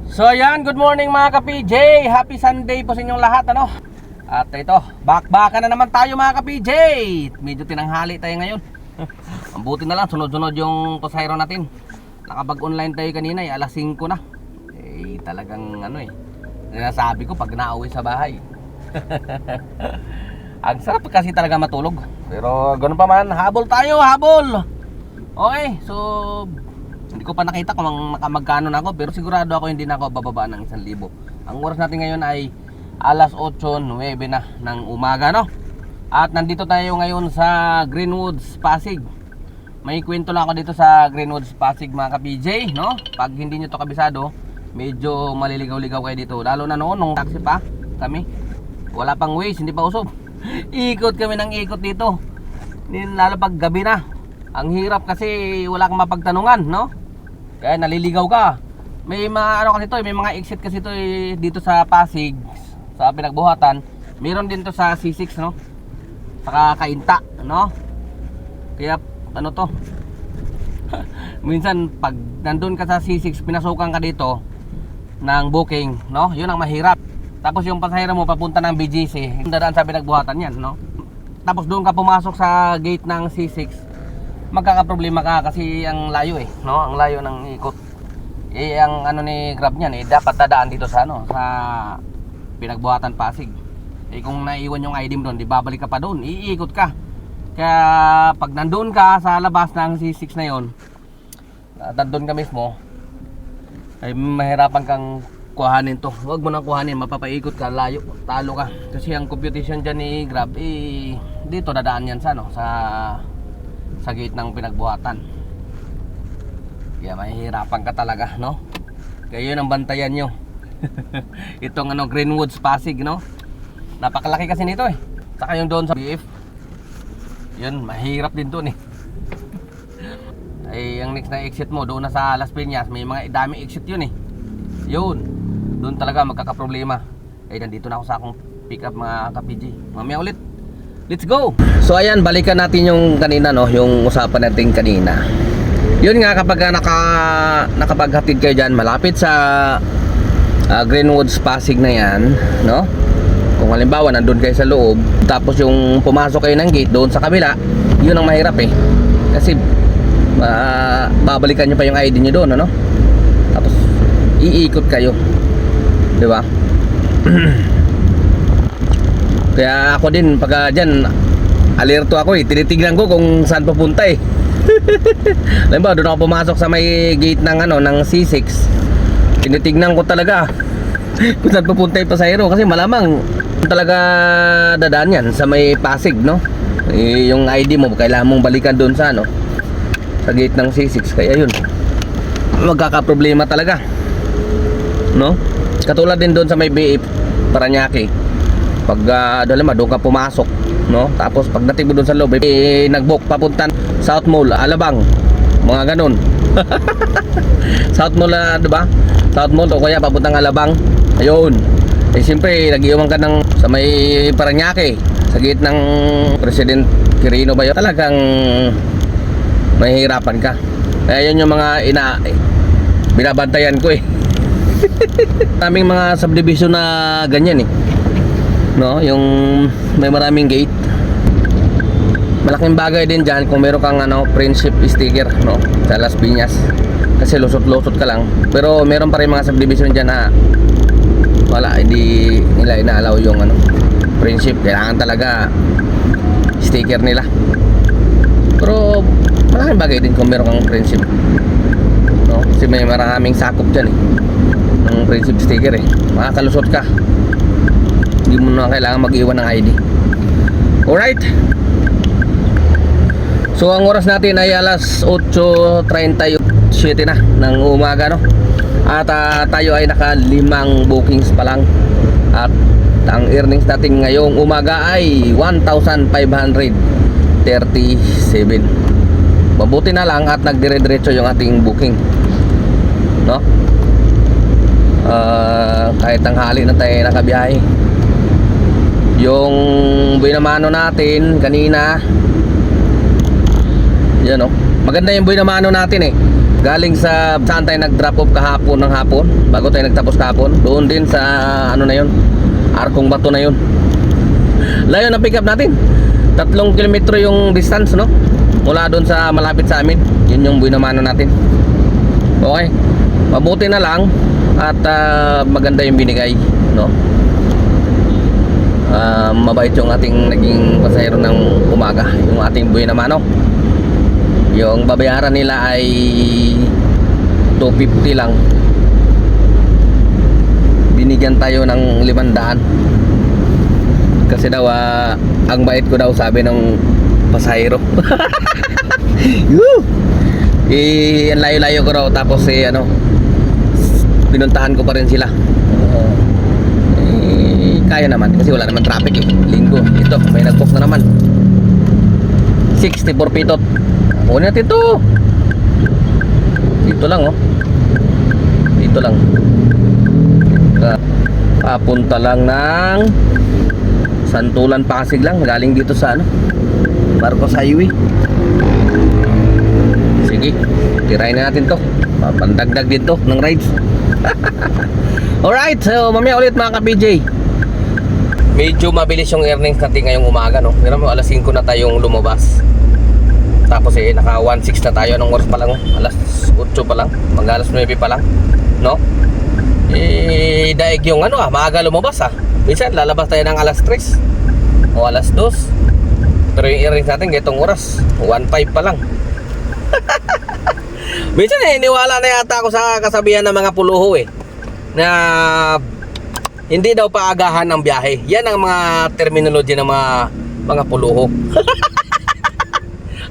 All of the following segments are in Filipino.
So ayan, good morning mga ka-PJ. Happy Sunday po sa inyong lahat, ano? At ito, bakbakan na naman tayo mga ka-PJ. Medyo tinanghali tayo ngayon. Ang buti na lang, sunod-sunod yung pasahero natin. Nakapag-online tayo kanina, alas 5 na. Talagang ano sinasabi ko pag nauwi sa bahay. Ang sarap kasi talaga matulog. Pero ganoon pa man, habol tayo, habol. Okay, so hindi ko pa nakita kung magkano na ako, pero sigurado ako hindi na ako bababa ng 1,000. Ang oras natin ngayon ay alas 8:09 na ng umaga, no? At nandito tayo ngayon sa Greenwoods, Pasig. May kwento lang ako dito sa Greenwoods, Pasig mga ka-PJ, no? Pag hindi nyo to kabisado, medyo maliligaw-ligaw kayo dito. Lalo na noon, nung taxi pa kami, wala pang Waze, hindi pa uso. Ikot kami ng ikot dito. Lalo pag gabi na. Ang hirap kasi wala kang mapagtanungan, no? Kaya naliligaw ka. May mga ano kasi to, may mga exit kasi to dito sa Pasig, sa Pinagbuhatan. Meron din to sa C6, no? Saka Kainta, no? Kaya ano to? Minsan pag nandun ka sa C6, pinasukan ka dito ng booking, no? Yun ang mahirap. Tapos yung pasahero mo papunta ng BGC, dadaan sa Pinagbuhatan yan, no? Tapos doon ka pumasok sa gate ng C6, magkakaproblema ka kasi ang layo no? Ang layo ng ikot. Ang ano ni Grab niyan dapat dadaan dito sa ano, sa Pinagbuhatan Pasig. Kung naiwan yung ID mo doon, di babalik ka pa doon, iikot ka. Kaya pag nandoon ka sa labas ng C6 na yon, nandoon ka mismo, ay mahirapan kang kuhanin to. Huwag mo nang kuhanin, mapapaikot ka, layo, talo ka. Kasi ang computation dyan ni Grab, dito dadaan yan sa ano, sa gate ng Pinagbuhatan. Kaya mahihirapan ka talaga, no? Kaya yun ang bantayan nyo. Itong ano, Greenwoods Pasig, no? Napakalaki kasi nito Saka yung doon sa BF, yun, mahirap din doon ang next na exit mo doon na sa Las Piñas, may mga dami exit yun yun, doon talaga magkakaproblema. Nandito na ako sa akong pick up mga ka-PG. Mamaya ulit, let's go! So ayan, balikan natin yung kanina, no? Yung usapan natin kanina. Yun nga, kapag nakapaghatid kayo dyan malapit sa Greenwoods Pasig na yan, no? Kung halimbawa nandun kayo sa loob, tapos yung pumasok kayo ng gate doon sa kabila, yun ang mahirap kasi babalikan nyo pa yung ID nyo doon, ano? Tapos iikot kayo, di ba? Kaya ako din pag dyan, alerto ako tinitignan ko kung saan papunta Halimbawa doon ako pumasok sa may gate ng ano, ng C6, tinitignan ko talaga kung saan papunta yung pasahero, kasi malamang talaga dadaan yan sa may Pasig, no? Yung ID mo kailangan mong balikan doon sa ano, sa gate ng C6. Kaya yun, magkakaproblema talaga, no? Katulad din doon sa may BF Paranaque, pag doon ka pumasok, no? Tapos pagdating mo doon sa loob, nag-book papuntan South Mall, Alabang, mga ganun. South Mall, diba? South Mall o kaya papuntang Alabang, ayun. Siyempre nag-iwan ka ng sa may Paranaque, sa gate ng President Quirino ba yun? Talagang mahihirapan ka. Kaya yun yung mga binabantayan ko Maraming mga subdivision na ganyan no? Yung may maraming gate. Malaking bagay din dyan kung meron kang ano, friendship sticker, no? Sa Las Piñas, kasi lusot-lusot ka lang. Pero meron pa rin mga subdivision dyan na wala, hindi nila inaalaw yung ano, friendship. Kailangan talaga sticker nila. Pero malaking bagay din kung meron kang friendship, no? Kasi may maraming sakop dyan ng friendship sticker makakalusot ka, hindi mo na kailangan mag-iwan ng ID. Alright, so ang oras natin ay alas 8:37 na ng umaga, no? At tayo ay naka 5 bookings pa lang. At ang earnings natin ngayong umaga ay 1,537. Mabuti na lang at nagdire-diretso yung ating booking, no? Kahit tanghali na tayo nakabiyahe. Yung Buenamano natin kanina, yan maganda yung Buenamano natin Galing sa saan tayo nag-drop off kahapon ng hapon, bago tayo nagtapos kahapon. Doon din sa ano na yun, Arkong Bato na yun. Layo na pick up natin. 3 kilometro yung distance, no? Mula doon sa malapit sa amin. Yun yung buwinamano natin. Okay. Mabuti na lang at maganda yung binigay, no? Mabait yung ating naging pasahero ng umaga, yung ating buwinamano. Yung babayaran nila ay 250 lang. Binigyan tayo ng 500. Kasi daw ang bait ko daw, sabi ng pasahero. Ang layo-layo ko raw, tapos ano, pinuntahan ko pa rin sila. Kaya naman kasi wala naman traffic eh. Linggo. Ito, may nag-book na naman. 64 pitot. Kunin natin to. Dito lang, oh. Dito lang. Papunta lang ng Santulan, Pasig lang. Galing dito sa ano, Marcos Highway. Sige, tirayin na natin to. Papandagdag dito ng rides. Alright, so mamaya ulit mga ka-PJ. Medyo mabilis yung earnings natin ngayong umaga, no? Pero alas 5 na tayong lumabas. Tapos naka 1.6 na tayo. Anong oras pa lang? Alas 8 pa lang. Mag-alas 9 pa lang, no? Daig yung ano maaga lumabas Minsan lalabas tayo ng alas 3 o alas 2. Pero yung earnings natin gitong oras 1.5 pa lang. Minsan niwala na yata ako sa kasabihan ng mga puluho na hindi daw paagahan ng biyahe. Yan ang mga terminology ng mga puluho.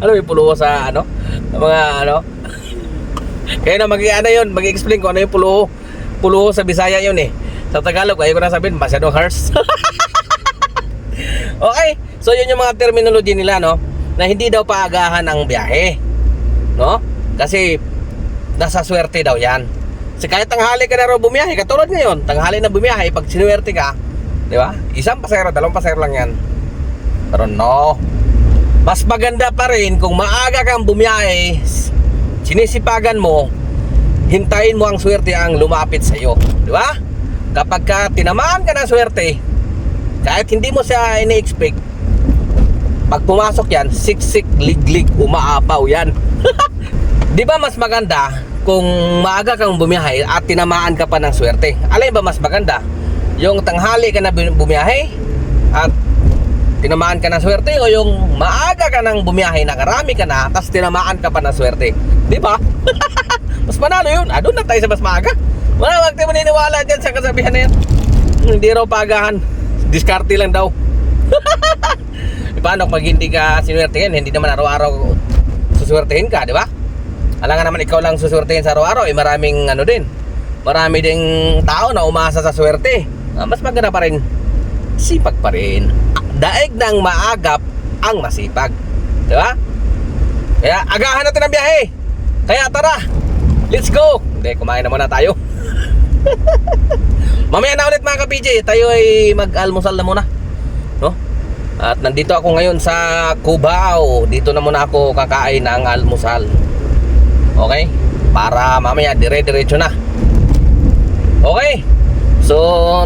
Ano yung puluho sa ano? Mga ano? Kaya na mag-explain ko ano yung puluho. Puluho sa Bisaya yun Sa Tagalog, ayaw ko na sabihin, masyadong harsh. Okay, so yun yung mga terminology nila, no? Na hindi daw paagahan ang biyahe, no? Kasi nasa swerte daw yan. Kasi kahit tanghali ka na raw bumiyahe, katulad ngayon, tanghali na bumiyahe, pag sinuwerte ka, di ba? Isang pasahero, 2 pasahero lang yan. Pero no, mas maganda pa rin kung maaga kang bumiyahe, sinisipagan mo, hintayin mo ang swerte ang lumapit sa iyo, di ba? Kapag ka tinamaan ka ng swerte, kahit hindi mo siya ini-expect, pag pumasok yan, siksik, liglig, umaapaw yan. Di ba mas maganda kung maaga kang bumiyahe at tinamaan ka pa ng swerte? Alin ba mas maganda? Yung tanghali ka na bumiyahe at tinamaan ka ng swerte, o yung maaga ka nang bumiyahe, nakarami ka na, tapos tinamaan ka pa ng swerte? Di ba? Mas panalo yun. Doon na tayo sa mas maaga. Wag tayo maniniwala dyan sa kasabihan na yan. Hindi raw paagahan, diskarte lang daw. Paano pag hindi ka sinuwertehin? Hindi naman araw-araw suswertehin ka, di ba? Alangan naman ikaw lang suswertehin sa araw-araw, maraming ano din, marami ding tao na umasa sa swerte. Mas maganda pa rin, sipag pa rin. Daig ng maagap ang masipag, di ba? Kaya agahan natin ang biyahe. Kaya tara, let's go. Hindi, kumain na muna tayo. Mamaya na ulit mga ka-PJ, tayo ay mag-almusal na muna, no? At nandito ako ngayon sa Cubao. Dito na muna ako kakain ng almusal. Okay? Para mamaya dire-diretso na. Okay? So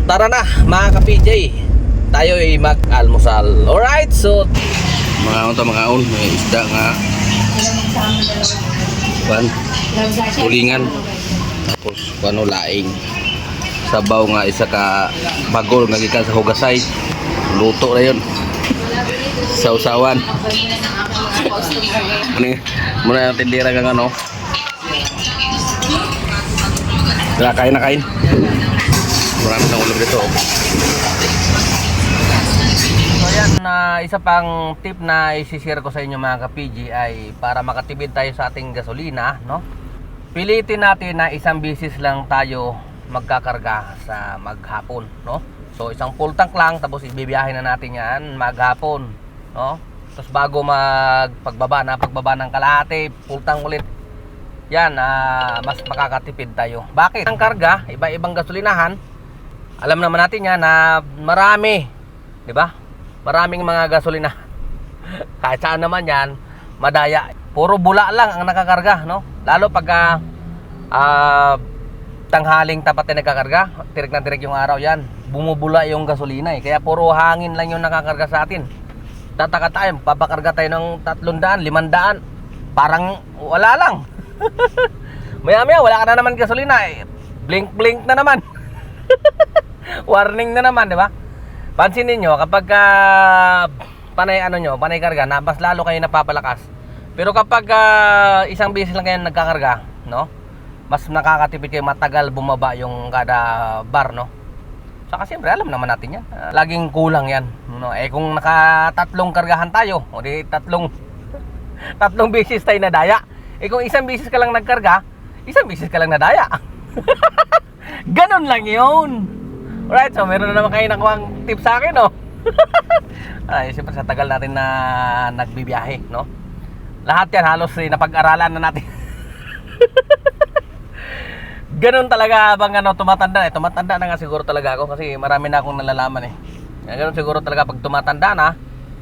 tara na mga ka-PJ, tayo ay mag-almusal. Alright, so mga on, may isda nga tulingan, tapos laing sabaw nga, isa ka bagol nga gikan sa hugasay, luto na yun. Sausawan muna yung tindira kang ano. Tara, kain na kain. Marami ng ulam dito. So yan, isa pang tip na isi-share ko sa inyo mga ka-PG ay para makatipid tayo sa ating gasolina, no? Pilitin natin na isang bisis lang tayo magkakarga sa maghapon, no? So isang full tank lang, tapos ibibiyahin na natin yan maghapon, no? Tapos bago pagbaba ng kalahati, full tank ulit. Yan, mas makakatipid tayo. Bakit? Ang karga, iba-ibang gasolinahan, alam naman natin yan na marami, di ba? Maraming mga gasolina. Kahit saan naman yan, madaya. Puro bula lang ang nakakarga, no? Lalo pagka tanghaling tapat na nagkakarga, tirik na tirik yung araw yan, bumubula yung gasolina eh. Kaya puro hangin lang yung nakakarga sa atin. Tataka tayo, papakarga tayo ng 300, 500, parang wala lang. Maya maya wala ka na naman gasolina eh. Blink blink na naman. Warning na naman, di ba? Pansinin nyo, kapag panay panay karga, na mas lalo kayo napapalakas. Pero kapag isang beses lang kayo nagkakarga, no? Mas nakakatipid kayo, matagal bumaba yung kada bar, no? Saka siyempre, alam naman natin yan. Laging kulang yan, no? Eh kung nakatatlong kargahan tayo, o di tatlong beses tayo nadaya. Eh kung isang beses ka lang nagkarga, isang beses ka lang nadaya. Ganon lang yun. Alright, so meron na naman kayo nakuhang tip sa akin, no? Ay, siyempre sa tagal natin na nagbibiyahe, no? Lahat yan halos napag-aralan na natin. Ganon talaga habang tumatanda eh. Tumatanda na nga siguro talaga ako kasi marami na akong nalalaman eh. Ganon siguro talaga pag tumatanda na,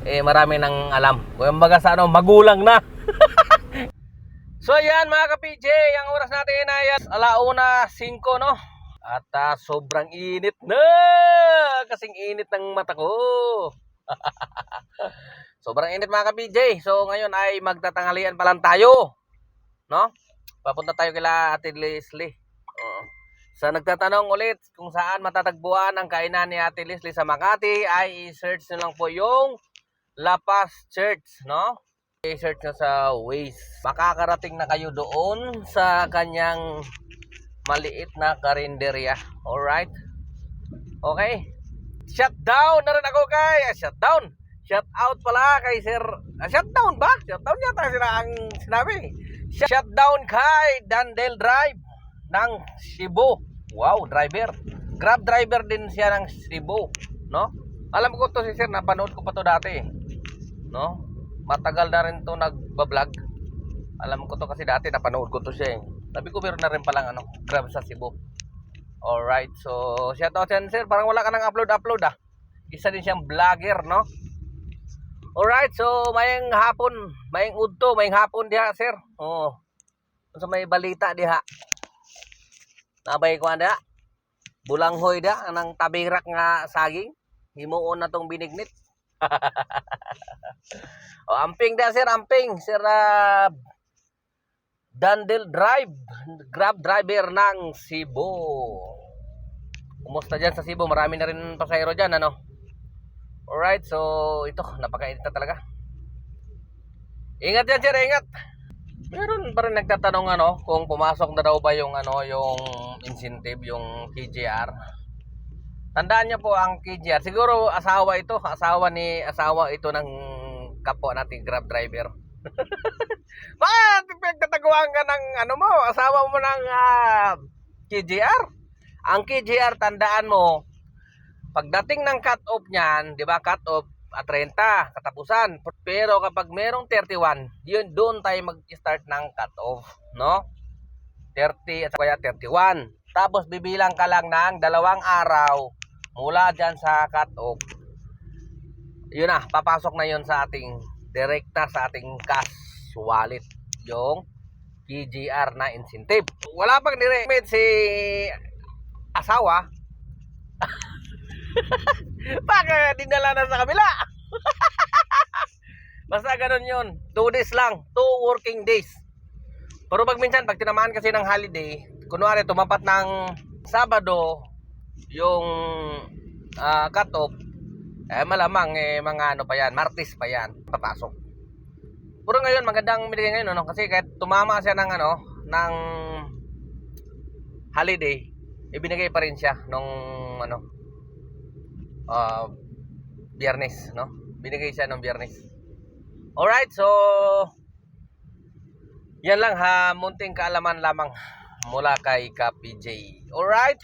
eh marami nang alam. Kung baga sa magulang na. So yan mga ka-PJ, ang oras natin ay 1:05, no? At sobrang init na, kasing init ng mata ko. Sobrang init mga ka-PJ. So ngayon ay magtatanghalian pa lang tayo, no? Papunta tayo kila Ate Leslie. So nagtatanong ulit kung saan matatagpuan ang kainan ni Ate Leslie sa Makati, ay i-search nyo lang po yung La Paz Church, no? I-search nyo sa Waze. Makakarating na kayo doon sa kanyang maliit na karinderya. Alright? Okay? Shutdown na rin ako kay shutdown. Shout out pala kay Sir shutdown ba? Shutdown yata sila ang sinabi. Shutdown kay Dandel Drive ng Cebu. Wow, driver. Grab driver din siya ng Cebu, no? Alam ko to si Sir, napanood ko pa to dati, no? Matagal na rin to nagba-vlog. Alam ko to kasi dati napanood ko to siya eh. Sabi ko meron na rin palang Grab sa Cebu. Alright, so shout out yan Sir. Parang wala ka nang upload ah. Isa din siyang vlogger, no? Alright, so mayang hapon, mayang udto, mayang hapon diha Sir. Oh. So may balita diha. Nabay ko anda. Bulanghoy da anang tabirak nga saging. Himuon na tong binignit. O amping da Sir, amping Sir Dandel Drive, Grab driver ng Cebu. Kumusta dyan sa Cebu? Marami na rin pasahero dyan, ano? Alright, so ito, napakainit na talaga. Ingat yan Sir, ingat. Meron pa rin nagtatanong kung pumasok na daw ba yung yung incentive, yung KJR. Tandaan niyo po ang KJR. Siguro asawa ito ito ng kapwa nating Grab driver. Bakit pinagtataguan ka ng asawa mo ng KJR? Ang KJR, tandaan mo, pagdating ng cut-off niyan, di ba, cut-off 30, katapusan. Pero kapag merong 31, yun doon tayo mag-start ng cut-off, no? 30 at kaya 31. Tapos bibilang ka lang ng 2 araw mula dyan sa cut-off. Yun na, papasok na yun sa ating direkta sa ating cash wallet, yung KJR na incentive. Wala pang direct si asawa. Baka dinala na sa kabila. Basta ganun yun. 2 days lang, 2 working days. Pero pag tinamaan kasi ng holiday, kunwari tumapat ng Sabado yung cut-off, malamang mga pa yan, Martes pa yan papasok. Pero ngayon magandang binigay ngayon, kasi kahit tumama siya ng ng holiday, ibinigay pa rin siya nung Biyernes, no? Binigay siya nung Biyernes. Alright, so yan lang ha, munting kaalaman lamang mula kay Ka-PJ. Alright?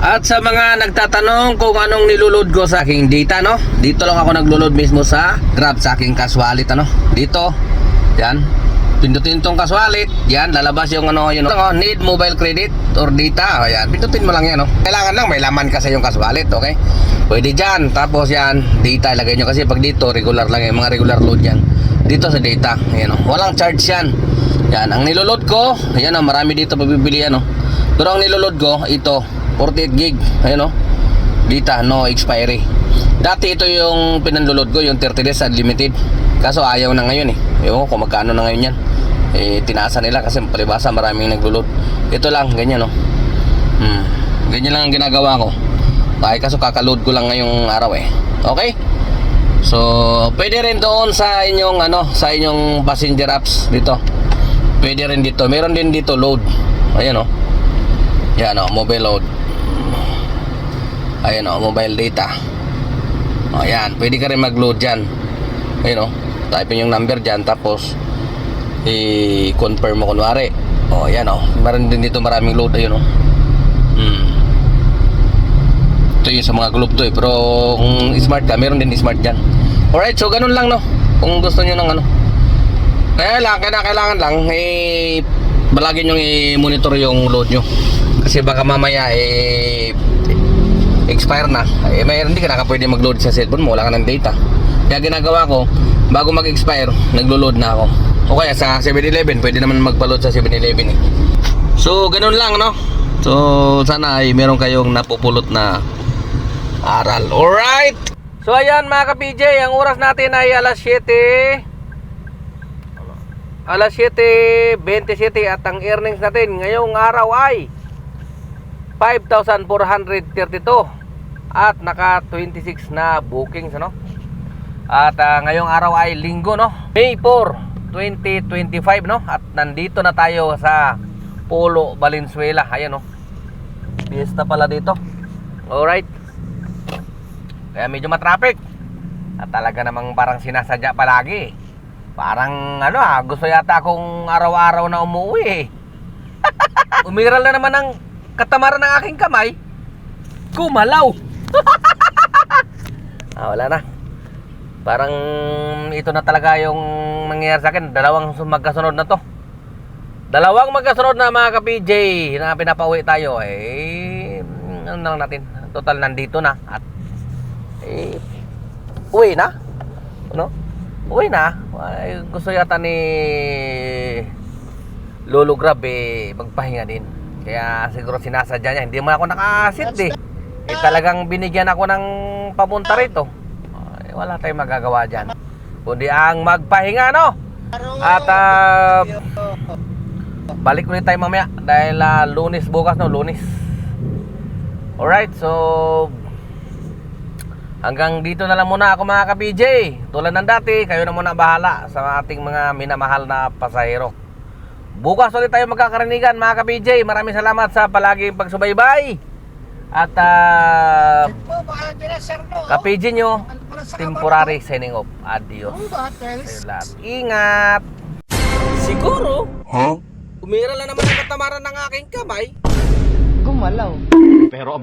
At sa mga nagtatanong kung anong nilulod ko sa aking data, no? Dito lang ako naglulod mismo sa Grab sa aking cash wallet, Dito. Yan. Pindutin tong cash wallet. Yan, lalabas yung need mobile credit or data. Ayan, pindutin mo lang yan, Kailangan lang may laman kasi yung cash wallet, okay? Pwede dyan. Tapos yan, data ilagay nyo kasi pag dito regular lang yung mga regular load yan. dito sa data. Ayan, oh. Walang charge yan. Yan, ang niloload ko, ayan, oh, marami dito pabibili, ano. Pero ang niloload ko, ito, 48 gig. Ayan, oh. Data, no expiry. Dati ito yung pinanloload ko, yung 30 days unlimited. Kaso ayaw na ngayon eh. Ewan ko kung magkano na ngayon yan. Tinaasa nila kasi palibasa maraming nagloload. Ito lang, ganyan, no. Ganyan lang ang ginagawa ko. Ay, kaso kakaload ko lang ngayong araw eh. Okay? So, pwede rin doon sa inyong sa inyong passenger apps dito. Pwede rin dito. Meron din dito load. Ayan, oh. Yan, oh, mobile load. Ayan, oh, mobile data. Oh, ayan, pwede ka rin mag-load diyan. Ayan, oh. Type yung number diyan tapos i-confirm mo kunwari. Oh, ayan, oh. Meron din dito maraming load, ayun, oh. Ito yung sa mga globe to eh. Pero kung smart ka, meron din smart dyan. Alright, so ganun lang, no. Kung gusto nyo ng kailangan lang balagi nyo i-monitor yung load nyo. Kasi baka mamaya expire na. Hindi ka na pwede mag-load sa cellphone mo, wala ka ng data. Kaya ginagawa ko, bago mag-expire, naglo-load na ako. O kaya sa 7-Eleven, pwede naman magpa-load sa 7-Eleven eh. So ganun lang, no. So sana ay meron kayong napupulot na aral. Alright. So ayan mga ka-PJ, ang oras natin ay alas 7:27 at ang earnings natin ngayong araw ay 5,432 at naka 26 na bookings, ano. At ngayong araw ay linggo, no, May 4, 2025, no. At nandito na tayo sa Polo, Valenzuela. Ayan, no, fiesta pala dito. Alright. Kaya medyo matraffic. At talaga namang parang sinasadya palagi. Parang gusto yata akong araw-araw na umuwi eh. Umiral na naman ang katamaran ng aking kamay. Kumalaw. Wala na. Parang ito na talaga yung nangyayari sa akin. Dalawang magkasunod na to. Dalawang magkasunod na mga ka-PJ na pinapauwi tayo. Ano lang natin. Total nandito na. At uwi na, no? Uwi na. Ay, gusto yata ni Lolo Grab magpahinga din. Kaya siguro sinasadya niya. Hindi mo ako nakasit talagang binigyan ako ng papunta rito. Wala tayong magagawa dyan kundi ang magpahinga, no? At balik ulit tayo mamaya dahil Lunes bukas, no? Lunes. Alright, so hanggang dito na lang muna ako mga ka-PJ. Tulad ng dati, kayo na muna bahala sa ating mga minamahal na pasahero. Bukas ulit tayo magkakarinigan mga ka-PJ. Maraming salamat sa palaging pagsubaybay. At ka-PJ nyo, temporary signing off. Adios. Ingat. Siguro umiral na naman ang katamaran ng aking kamay. Gumalaw. Pero